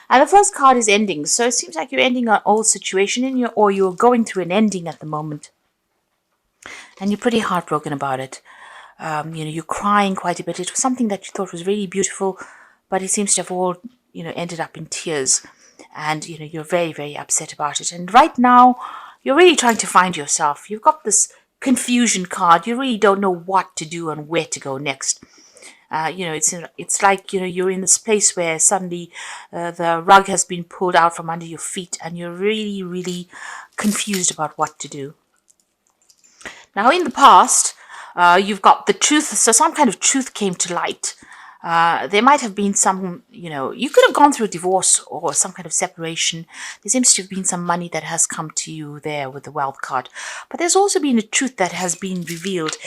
And the first card is ending. So it seems like you're ending an old situation or you're going through an ending at the moment. And you're pretty heartbroken about it. You're crying quite a bit. It was something that you thought was really beautiful, but it seems to have all, ended up in tears. And, you're very, very upset about it. And right now, you're really trying to find yourself. You've got this confusion card. You really don't know what to do and where to go next. It's like, you're in this place where suddenly the rug has been pulled out from under your feet and you're really, really confused about what to do. Now, in the past, you've got the truth. So some kind of truth came to light. There might have been some, you could have gone through a divorce or some kind of separation. There seems to have been some money that has come to you there with the wealth card. But there's also been a truth that has been revealed.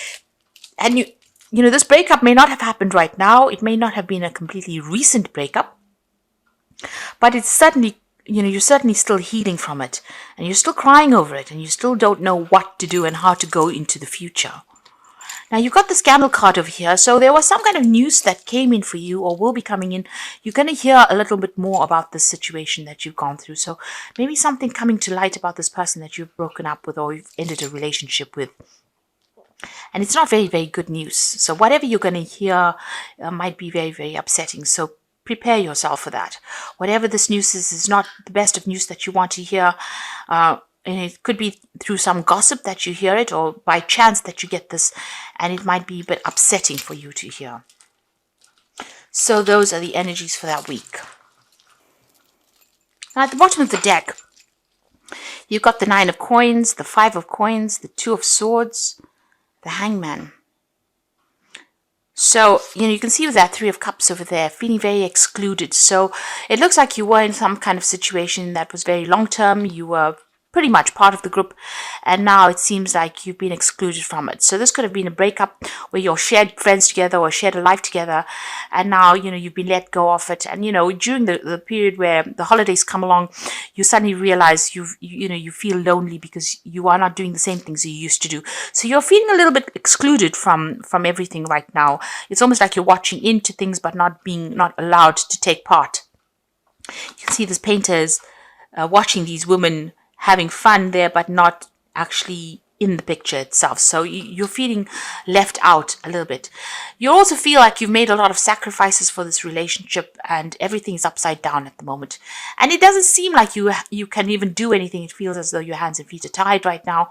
And this breakup may not have happened right now. It may not have been a completely recent breakup. But it's certainly, you're certainly still healing from it. And you're still crying over it. And you still don't know what to do and how to go into the future. Now, you've got the scandal card over here. So there was some kind of news that came in for you or will be coming in. You're going to hear a little bit more about this situation that you've gone through. So maybe something coming to light about this person that you've broken up with or you've ended a relationship with. And it's not very, very good news. So whatever you're going to hear might be very, very upsetting. So prepare yourself for that. Whatever this news is not the best of news that you want to hear. And it could be through some gossip that you hear it or by chance that you get this. And it might be a bit upsetting for you to hear. So those are the energies for that week. Now at the bottom of the deck, you've got the 9 of coins, the 5 of coins, the 2 of swords, the hangman. So, you can see with that 3 of cups over there, feeling very excluded. So it looks like you were in some kind of situation that was very long term. You were pretty much part of the group, and now it seems like you've been excluded from it. So this could have been a breakup where you're shared friends together or shared a life together, and now you've been let go of it. And during the period where the holidays come along, you suddenly realize you feel lonely because you are not doing the same things you used to do. So you're feeling a little bit excluded from everything right now. It's almost like you're watching into things but not allowed to take part. You can see this painter is watching these women having fun there, but not actually in the picture itself. So you're feeling left out a little bit. You also feel like you've made a lot of sacrifices for this relationship and everything's upside down at the moment. And it doesn't seem like you can even do anything. It feels as though your hands and feet are tied right now.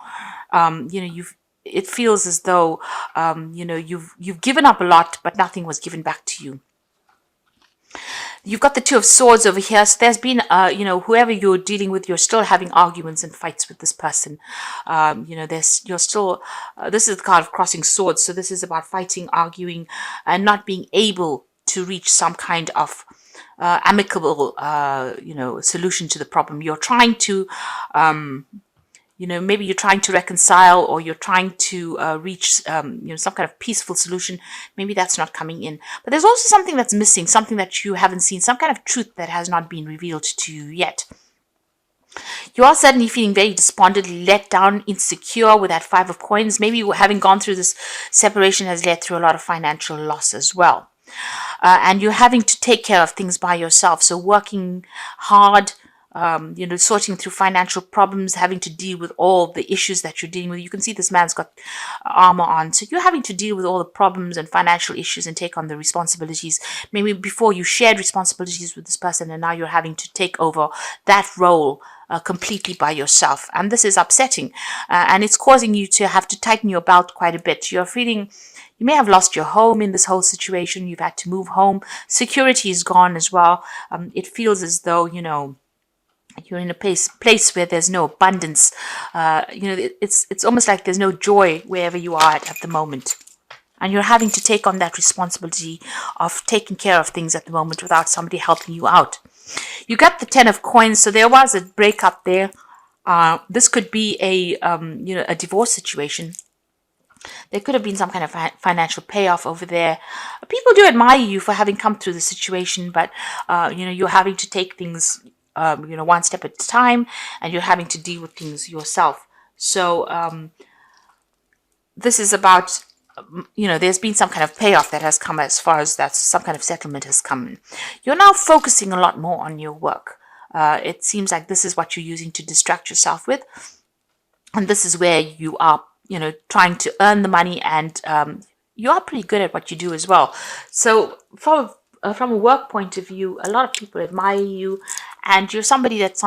It feels as though, you've given up a lot, but nothing was given back to you. You've got the 2 of swords over here. So there's been, whoever you're dealing with, you're still having arguments and fights with this person. This is the card of crossing swords. So this is about fighting, arguing, and not being able to reach some kind of amicable, solution to the problem. You're trying to, maybe you're trying to reconcile or you're trying to reach, some kind of peaceful solution. Maybe that's not coming in. But there's also something that's missing, something that you haven't seen, some kind of truth that has not been revealed to you yet. You are suddenly feeling very despondent, let down, insecure with that 5 of coins. Maybe having gone through this separation has led through a lot of financial loss as well. And you're having to take care of things by yourself. So working hard, sorting through financial problems, having to deal with all the issues that you're dealing with. You can see this man's got armor on. So you're having to deal with all the problems and financial issues and take on the responsibilities. Maybe before you shared responsibilities with this person and now you're having to take over that role completely by yourself. And this is upsetting. And it's causing you to have to tighten your belt quite a bit. You're feeling... You may have lost your home in this whole situation. You've had to move home. Security is gone as well. It feels as though, you're in a place where there's no abundance. It's almost like there's no joy wherever you are at the moment. And you're having to take on that responsibility of taking care of things at the moment without somebody helping you out. You got the 10 of coins, so there was a breakup there. This could be a divorce situation. There could have been some kind of financial payoff over there. People do admire you for having come through the situation, but you're having to take things one step at a time, and you're having to deal with things yourself. So this is about there's been some kind of payoff that has come, as far as that some kind of settlement has come. You're now focusing a lot more on your work. It seems like this is what you're using to distract yourself with. And this is where you are, trying to earn the money, and you are pretty good at what you do as well. So from a work point of view, a lot of people admire you, and you're somebody that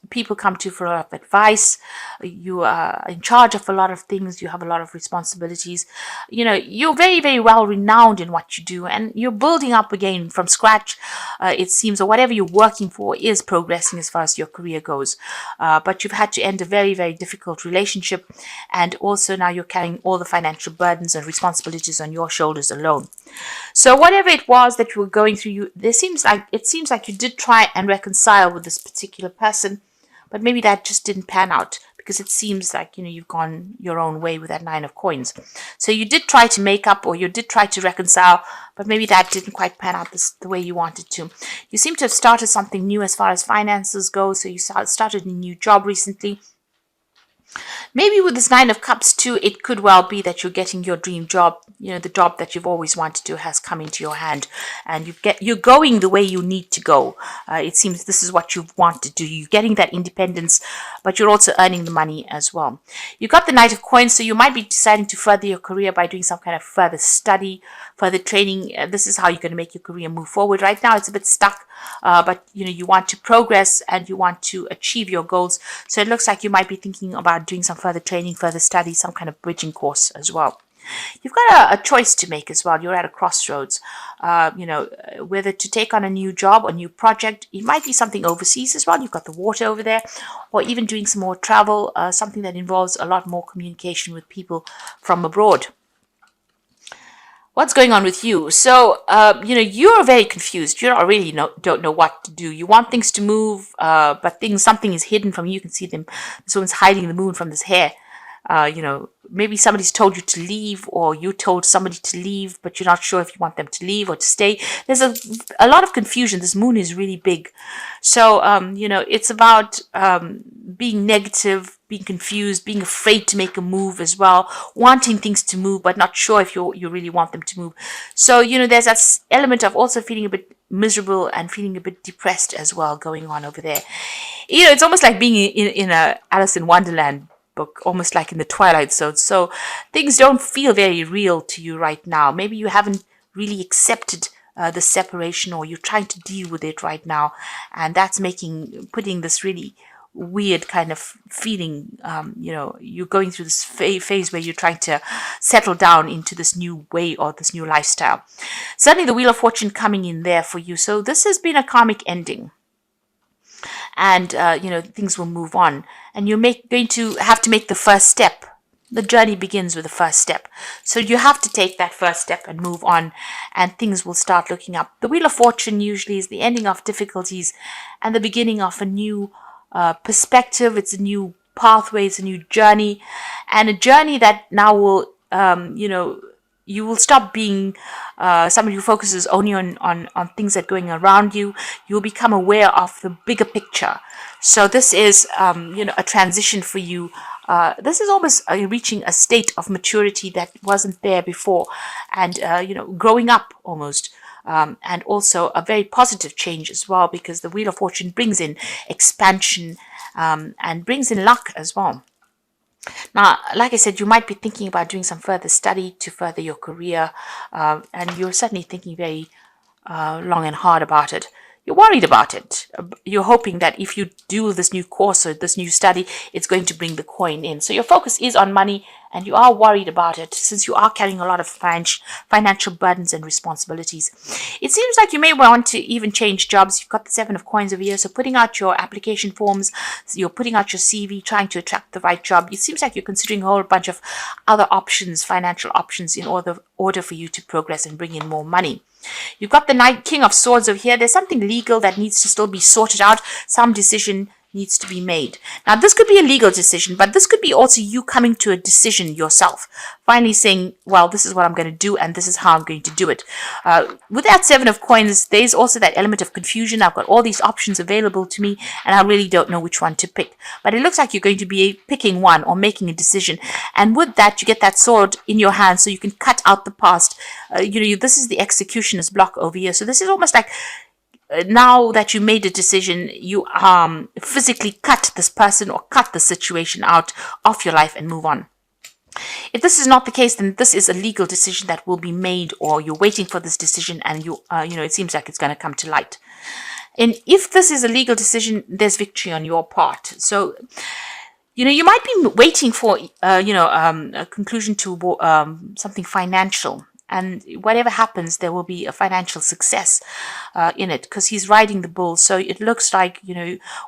people come to for a lot of advice. You are in charge of a lot of things. You have a lot of responsibilities. You're very, very well renowned in what you do, and you're building up again from scratch. It seems, or whatever you're working for is progressing as far as your career goes. But you've had to end a very, very difficult relationship, and also now you're carrying all the financial burdens and responsibilities on your shoulders alone. So whatever it was that you were going through, it seems like you did try and reconcile with this particular person, but maybe that just didn't pan out, because it seems like you've gone your own way with that 9 of coins. So you did try to make up, or you did try to reconcile, but maybe that didn't quite pan out the way you wanted to. You seem to have started something new as far as finances go. So you started a new job recently. Maybe with this 9 of Cups too, it could well be that you're getting your dream job. The job that you've always wanted to has come into your hand, and you're going the way you need to go. It seems this is what you want to do. You're getting that independence, but you're also earning the money as well. You got the Knight of Coins, so you might be deciding to further your career by doing some kind of further study, further training. This is how you're going to make your career move forward. Right now, it's a bit stuck, but you want to progress and you want to achieve your goals. So it looks like you might be thinking about doing some further training, further study, some kind of bridging course as well. You've got a choice to make as well. You're at a crossroads, whether to take on a new job or new project. It might be something overseas as well. You've got the water over there, or even doing some more travel, something that involves a lot more communication with people from abroad. What's going on with you? So, you're very confused. You don't know what to do. You want things to move, but something is hidden from you. You can see them. This woman's hiding the moon from this hair. Maybe somebody's told you to leave, or you told somebody to leave, but you're not sure if you want them to leave or to stay. There's a lot of confusion. This moon is really big. So, it's about being negative, being confused, being afraid to make a move as well, wanting things to move, but not sure if you really want them to move. So, there's that element of also feeling a bit miserable and feeling a bit depressed as well going on over there. It's almost like being in a Alice in Wonderland book, almost like in the Twilight Zone. So things don't feel very real to you right now. Maybe you haven't really accepted the separation, or you're trying to deal with it right now, and that's putting this really weird kind of feeling. You're going through this phase where you're trying to settle down into this new way or this new lifestyle. Certainly the Wheel of Fortune coming in there for you. So this has been a karmic ending, and things will move on, and you're going to have to make the first step. The journey begins with the first step, so you have to take that first step and move on, and things will start looking up. The Wheel of Fortune usually is the ending of difficulties and the beginning of a new perspective. It's a new pathway, it's a new journey, and a journey that now will you will stop being somebody who focuses only on things that are going around you. You'll become aware of the bigger picture. So this is, a transition for you. This is almost reaching a state of maturity that wasn't there before, and, growing up almost. And also a very positive change as well, because the Wheel of Fortune brings in expansion and brings in luck as well. Now, like I said, you might be thinking about doing some further study to further your career, and you're certainly thinking very long and hard about it. You're worried about it. You're hoping that if you do this new course or this new study, it's going to bring the coin in. So your focus is on money, and you are worried about it since you are carrying a lot of financial burdens and responsibilities. It seems like you may want to even change jobs. You've got the 7 of Coins over here, so putting out your application forms, you're putting out your CV, trying to attract the right job. It seems like you're considering a whole bunch of other options, financial options, in order for you to progress and bring in more money. You've got the King of Swords over here. There's something legal that needs to still be sorted out. Some decision needs to be made. Now, this could be a legal decision, but this could be also you coming to a decision yourself. Finally saying, well, this is what I'm going to do, and this is how I'm going to do it. With that 7 of coins, there's also that element of confusion. I've got all these options available to me, and I really don't know which one to pick. But it looks like you're going to be picking one or making a decision. And with that, you get that sword in your hand so you can cut out the past. This is the executioner's block over here. So this is almost like now that you made a decision, you physically cut this person or cut the situation out of your life and move on. If this is not the case, then this is a legal decision that will be made, or you're waiting for this decision, and it seems like it's going to come to light. And if this is a legal decision, there's victory on your part. So, you might be waiting for, a conclusion to something financial. And whatever happens, there will be a financial success in it, because he's riding the bull. So it looks like,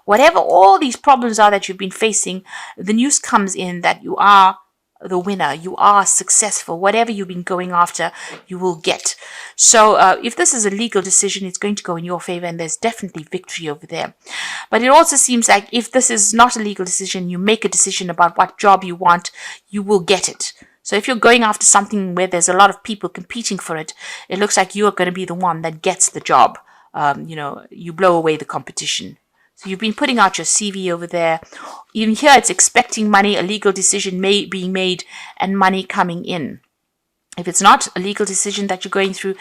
whatever all these problems are that you've been facing, the news comes in that you are the winner. You are successful. Whatever you've been going after, you will get. So if this is a legal decision, it's going to go in your favor, and there's definitely victory over there. But it also seems like if this is not a legal decision, you make a decision about what job you want, you will get it. So if you're going after something where there's a lot of people competing for it, it looks like you are going to be the one that gets the job. You blow away the competition. So you've been putting out your CV over there. Even here, it's expecting money, a legal decision being made, and money coming in. If it's not a legal decision that you're going through,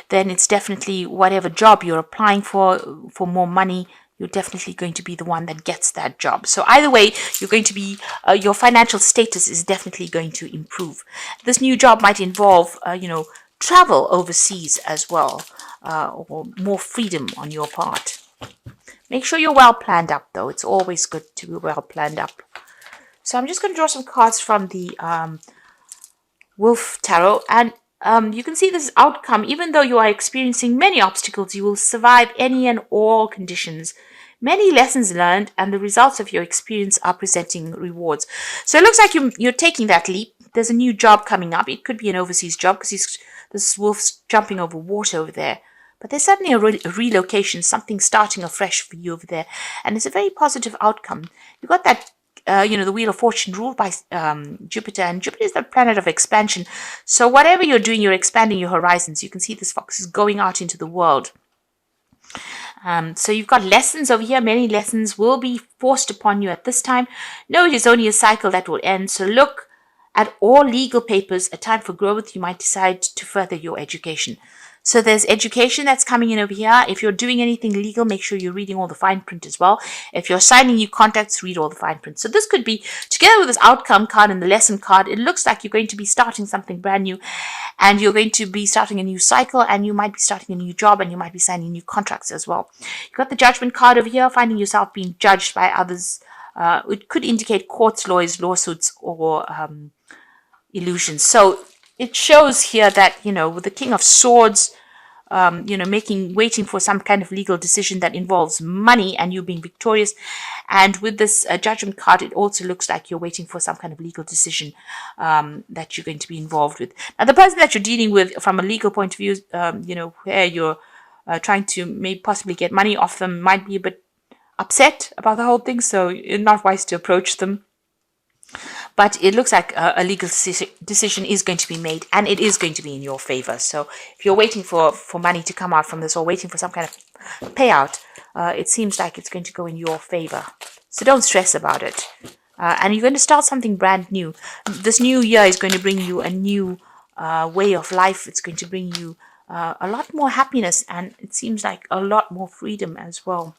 then it's definitely whatever job you're applying for more money, you're definitely going to be the one that gets that job. So either way, you're going to be, your financial status is definitely going to improve. This new job might involve, travel overseas as well, or more freedom on your part. Make sure you're well planned up, though. It's always good to be well planned up. So I'm just going to draw some cards from the Wolf Tarot. And you can see this outcome. Even though you are experiencing many obstacles, you will survive any and all conditions. Many lessons learned, and the results of your experience are presenting rewards. So it looks like you're taking that leap. There's a new job coming up. It could be an overseas job, because this wolf's jumping over water over there. But there's certainly a relocation, something starting afresh for you over there. And it's a very positive outcome. You've got that, the Wheel of Fortune ruled by Jupiter. And Jupiter is the planet of expansion. So whatever you're doing, you're expanding your horizons. You can see this fox is going out into the world. So you've got lessons over here. Many lessons will be forced upon you at this time. No, it is only a cycle that will end. So look at all legal papers. A time for growth. You might decide to further your education. So there's education that's coming in over here. If you're doing anything legal, make sure you're reading all the fine print as well. If you're signing new contracts, read all the fine print. So this could be, together with this outcome card and the lesson card, it looks like you're going to be starting something brand new, and you're going to be starting a new cycle, and you might be starting a new job, and you might be signing new contracts as well. You've got the judgment card over here, finding yourself being judged by others. It could indicate courts, lawyers, lawsuits, or illusions. So it shows here that, with the King of Swords, waiting for some kind of legal decision that involves money and you being victorious. And with this judgment card, it also looks like you're waiting for some kind of legal decision that you're going to be involved with. Now, the person that you're dealing with from a legal point of view, where you're trying to maybe possibly get money off them, might be a bit upset about the whole thing. So it's not wise to approach them. But it looks like a legal decision is going to be made, and it is going to be in your favor. So if you're waiting for money to come out from this, or waiting for some kind of payout, it seems like it's going to go in your favor. So don't stress about it. And you're going to start something brand new. This new year is going to bring you a new way of life. It's going to bring you a lot more happiness, and it seems like a lot more freedom as well.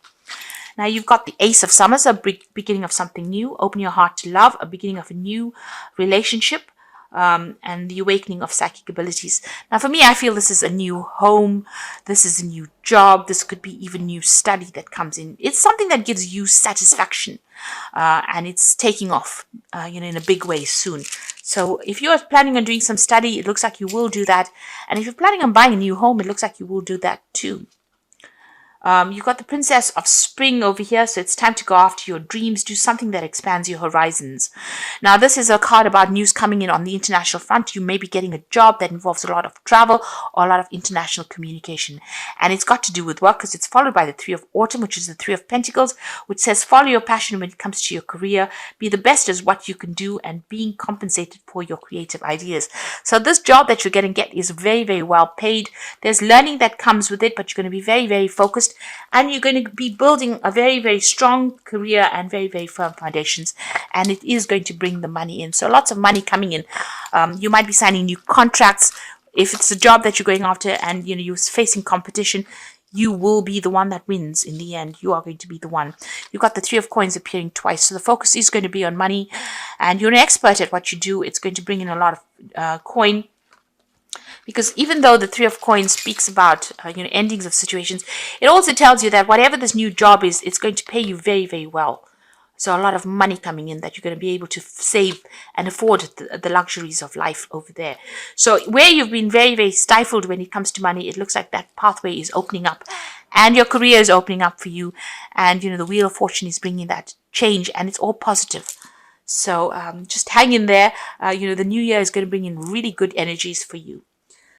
Now you've got the Ace of Summers, a beginning of something new. Open your heart to love, a beginning of a new relationship, and the awakening of psychic abilities. Now for me, I feel this is a new home. This is a new job. This could be even new study that comes in. It's something that gives you satisfaction, and it's taking off, in a big way soon. So if you're planning on doing some study, it looks like you will do that. And if you're planning on buying a new home, it looks like you will do that too. You've got the Princess of Spring over here, so it's time to go after your dreams, do something that expands your horizons. Now, this is a card about news coming in on the international front. You may be getting a job that involves a lot of travel or a lot of international communication. And it's got to do with work because it's followed by the Three of Autumn, which is the Three of Pentacles, which says follow your passion when it comes to your career, be the best as what you can do, and being compensated for your creative ideas. So this job that you're going to get is very, very well paid. There's learning that comes with it, but you're going to be very, very focused, and you're going to be building a very, very strong career and very, very firm foundations, and it is going to bring the money in. So lots of money coming in. You might be signing new contracts. If it's a job that you're going after and you're facing competition, you will be the one that wins in the end. You are going to be the one. You've got the Three of Coins appearing twice. So the focus is going to be on money, and you're an expert at what you do. It's going to bring in a lot of coin. Because even though the Three of Coins speaks about endings of situations, it also tells you that whatever this new job is, it's going to pay you very, very well. So a lot of money coming in that you're going to be able to save and afford the luxuries of life over there. So where you've been very, very stifled when it comes to money, it looks like that pathway is opening up, and your career is opening up for you. And the Wheel of Fortune is bringing that change, and it's all positive. So just hang in there. The new year is going to bring in really good energies for you.